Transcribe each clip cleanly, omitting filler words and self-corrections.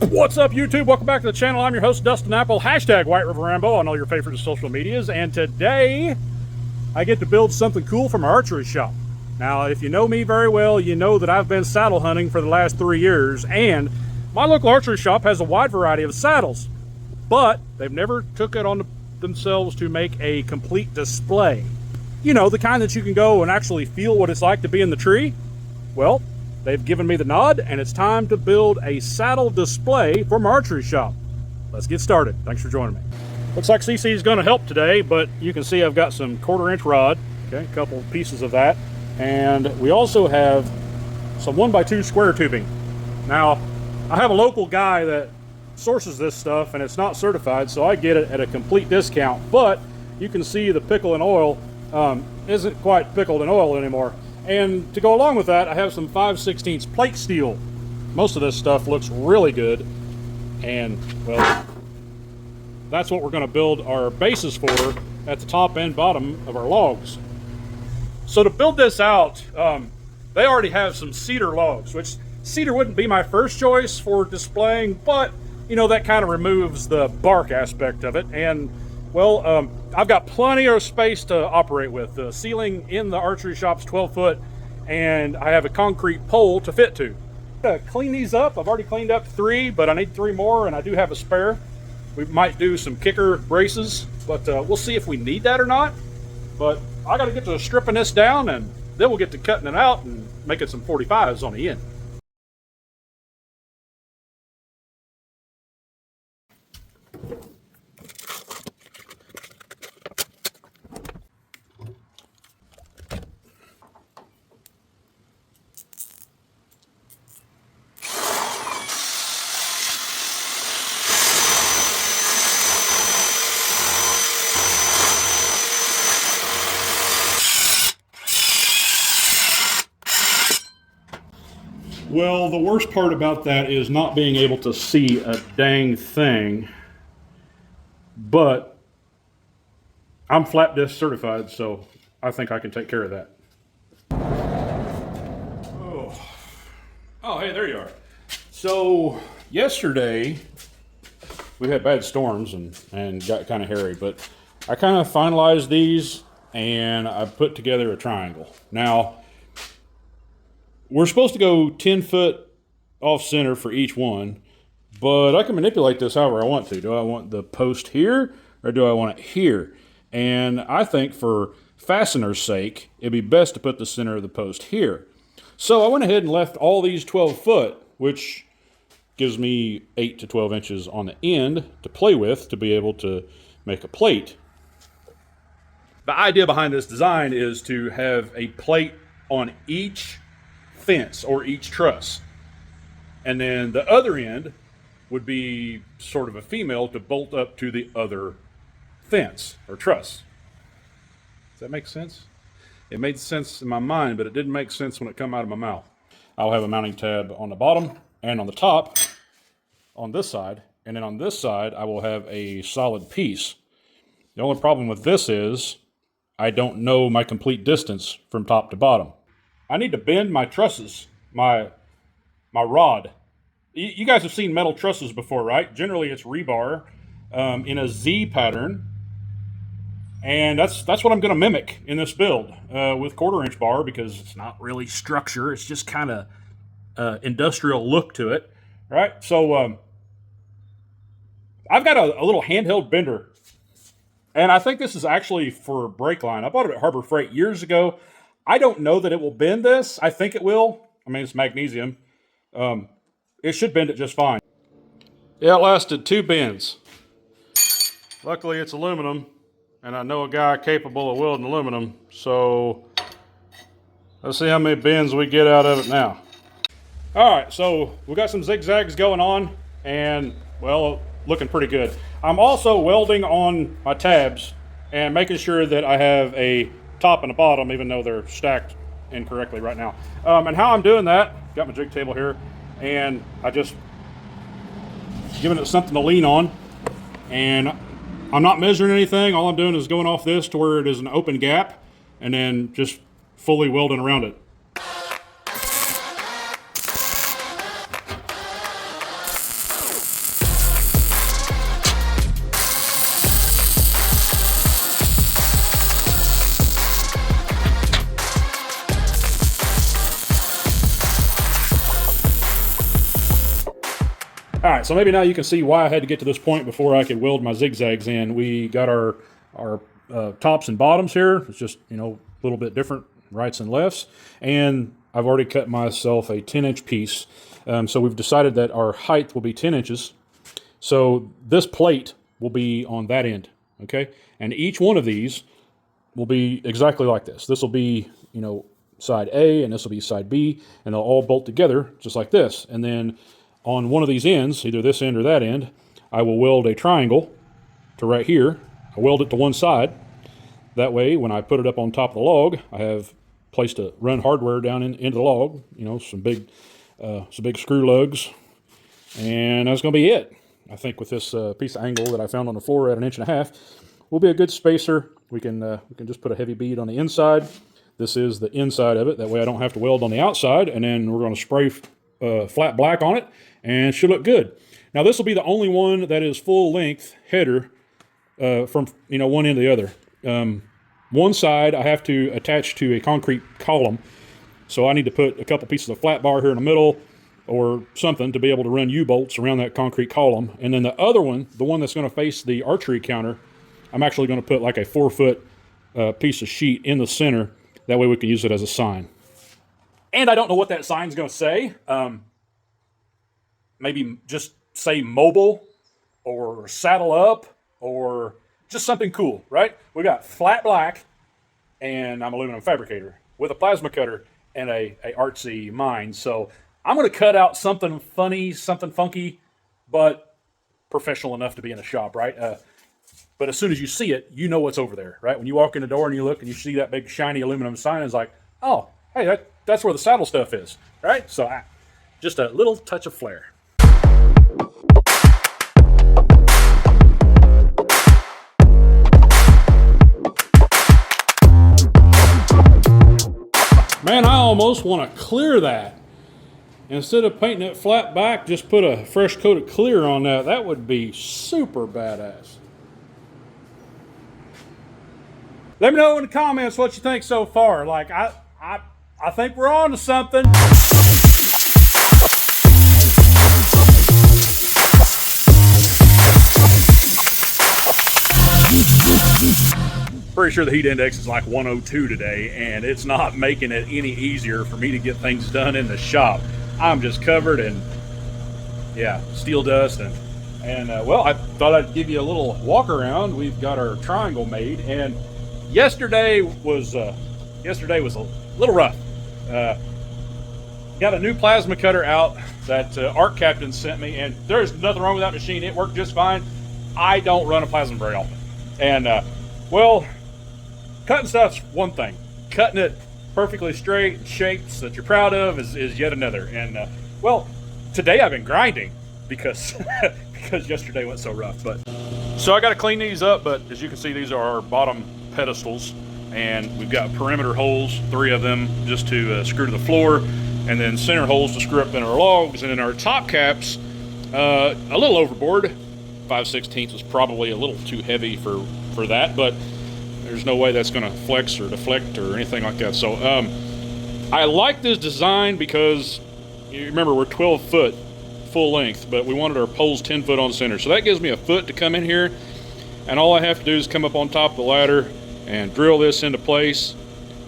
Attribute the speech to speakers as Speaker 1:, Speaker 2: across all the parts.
Speaker 1: What's up, YouTube? Welcome back to the channel. I'm your host, Dustin Apple, hashtag White River Rambo on all your favorite social medias. And today, I get to build something cool from our archery shop. Now, if you know me very well, you know that I've been saddle hunting for the last 3 years, and my local archery shop has a wide variety of saddles, but they've never took it on themselves to make a complete display. You know, the kind that you can go and actually feel what it's like to be in the tree. Well, they've given me the nod, and it's time to build a saddle display for my archery shop. Let's get started. Thanks for joining me. Looks like CC is going to help today, but you can see I've got some 1/4-inch rod, okay, a couple pieces of that, and we also have some 1x2 square tubing. Now, I have a local guy that sources this stuff, and it's not certified, so I get it at a complete discount, but you can see the pickle in oil isn't quite pickled in oil anymore. And to go along with that, I have some 5/16 plate steel. Most of this stuff looks really good, and well, that's what we're going to build our bases for at the top and bottom of our logs. So to build this out, they already have some cedar logs, which cedar wouldn't be my first choice for displaying, but you know, that kind of removes the bark aspect of it. And well, I've got plenty of space to operate with. The ceiling in the archery shop's 12 foot, and I have a concrete pole to fit to. Clean these up. I've already cleaned up 3, but I need 3 more, and I do have a spare. We might do some kicker braces, but we'll see if we need that or not. But I got to get to stripping this down, and then we'll get to cutting it out and making some 45s on the end. Well, the worst part about that is not being able to see a dang thing, but I'm flat disc certified, so I think I can take care of that. Oh, hey, there you are. So yesterday we had bad storms and got kind of hairy, but I kind of finalized these and I put together a triangle. Now, we're supposed to go 10 foot off center for each one, but I can manipulate this however I want to. Do I want the post here or do I want it here? And I think for fastener's sake, it'd be best to put the center of the post here. So I went ahead and left all these 12 foot, which gives me 8 to 12 inches on the end to play with to be able to make a plate. The idea behind this design is to have a plate on each fence or each truss, and then the other end would be sort of a female to bolt up to the other fence or truss. Does that make sense? It made sense in my mind, but it didn't make sense when it come out of my mouth. I'll have a mounting tab on the bottom and on the top on this side, and then on this side I will have a solid piece. The only problem with this is I don't know my complete distance from top to bottom. I need to bend my trusses, my rod. You guys have seen metal trusses before, right? Generally it's rebar in a Z pattern. And that's what I'm going to mimic in this build with 1/4-inch bar, because it's not really structure. It's just kind of industrial look to it, right? So I've got a little handheld bender. And I think this is actually for brake line. I bought it at Harbor Freight years ago. I don't know that it will bend this. I think it will. I mean, it's magnesium. It should bend it just fine. Yeah, it lasted 2 bends. Luckily, it's aluminum, and I know a guy capable of welding aluminum. So let's see how many bends we get out of it now. All right, so we got some zigzags going on, and well, looking pretty good. I'm also welding on my tabs and making sure that I have a top and a bottom, even though they're stacked incorrectly right now. And how I'm doing that, got my jig table here, and I just giving it something to lean on, and I'm not measuring anything. All I'm doing is going off this to where it is an open gap, and then just fully welding around it. All right, so maybe now you can see why I had to get to this point before I could weld my zigzags in. We got our tops and bottoms here. It's just, you know, a little bit different, rights and lefts. And I've already cut myself a 10-inch piece. So we've decided that our height will be 10 inches. So this plate will be on that end, okay? And each one of these will be exactly like this. This will be, you know, side A, and this will be side B, and they'll all bolt together just like this. And then on one of these ends, either this end or that end, I will weld a triangle to right here. I weld it to one side. That way, when I put it up on top of the log, I have place to run hardware down into the log, you know, some big screw lugs, and that's going to be it. I think with this piece of angle that I found on the floor at 1.5 inches, will be a good spacer. We can just put a heavy bead on the inside. This is the inside of it. That way I don't have to weld on the outside, and then we're going to spray flat black on it, and it should look good. Now this will be the only one that is full length header from, you know, one end to the other. One side I have to attach to a concrete column, so I need to put a couple pieces of flat bar here in the middle or something to be able to run U-bolts around that concrete column. And then the other one, the one that's going to face the archery counter, I'm actually going to put like a 4-foot piece of sheet in the center. That way we can use it as a sign. And I don't know what that sign's going to say. Maybe just say mobile or saddle up or just something cool, right? We got flat black, and I'm an aluminum fabricator with a plasma cutter and a artsy mind. So I'm going to cut out something funny, something funky, but professional enough to be in the shop, right? But as soon as you see it, you know what's over there, right? When you walk in the door and you look and you see that big shiny aluminum sign, it's like, oh, hey, that's where the saddle stuff is, right? So just a little touch of flair. Man, I almost want to clear that. Instead of painting it flat back, just put a fresh coat of clear on that. That would be super badass. Let me know in the comments what you think so far. Like, I think we're on to something. Pretty sure the heat index is like 102 today, and it's not making it any easier for me to get things done in the shop. I'm just covered in, yeah, steel dust, and well, I thought I'd give you a little walk around. We've got our triangle made, and yesterday was a little rough. Got a new plasma cutter out that Art Captain sent me, and there's nothing wrong with that machine. It worked just fine. I don't run a plasma very often, and well, cutting stuff's one thing. Cutting it perfectly straight in shapes that you're proud of is yet another. And well, today I've been grinding because because yesterday went so rough. But so I got to clean these up. But as you can see, these are our bottom pedestals, and we've got perimeter holes, 3 of them, just to screw to the floor, and then center holes to screw up in our logs, and then our top caps a little overboard. 5/16 was probably a little too heavy for that, but there's no way that's going to flex or deflect or anything like that. So I like this design because you remember we're 12 foot full length, but we wanted our poles 10 foot on center. So that gives me a foot to come in here, and all I have to do is come up on top of the ladder and drill this into place.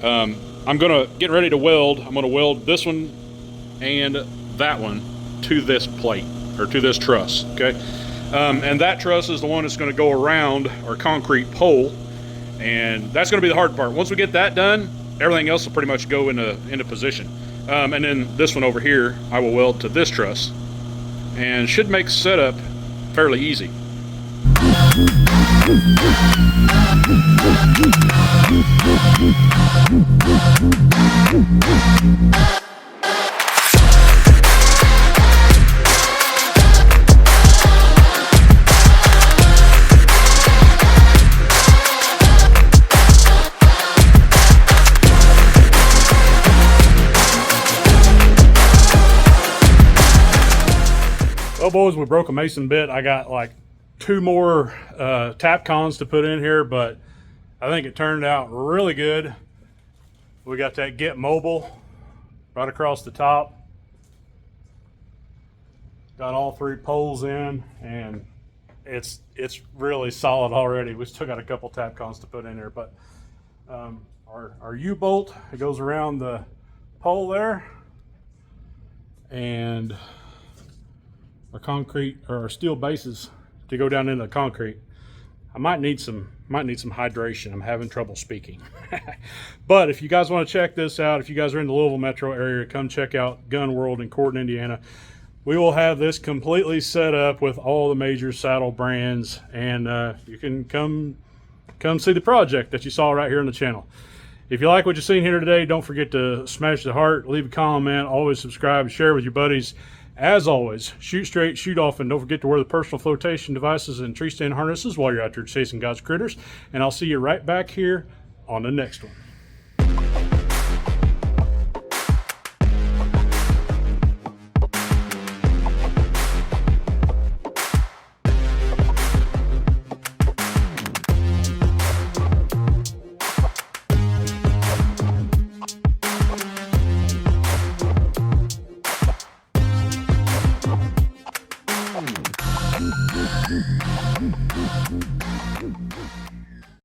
Speaker 1: I'm going to get ready to weld. I'm going to weld this one and that one to this plate, or to this truss, okay? And that truss is the one that's going to go around our concrete pole, and that's going to be the hard part. Once we get that done, everything else will pretty much go into position. And then this one over here, I will weld to this truss, and should make setup fairly easy. Well, boys, we broke a mason bit. I got like 2 more tap cons to put in here, but I think it turned out really good. We got that Get Mobile right across the top. Got all 3 poles in, and it's really solid already. We still got a couple Tapcons to put in there, but our U-bolt, it goes around the pole there, and our concrete or our steel bases to go down into the concrete. I might need some hydration. I'm having trouble speaking. But if you guys want to check this out, if you guys are in the Louisville metro area, come check out GunWorld in Corton, Indiana. We will have this completely set up with all the major saddle brands, and you can come see the project that you saw right here on the channel. If you like what you've seen here today, don't forget to smash the heart, leave a comment, always subscribe, share with your buddies. As always, shoot straight, shoot often. Don't forget to wear the personal flotation devices and tree stand harnesses while you're out there chasing God's critters. And I'll see you right back here on the next one.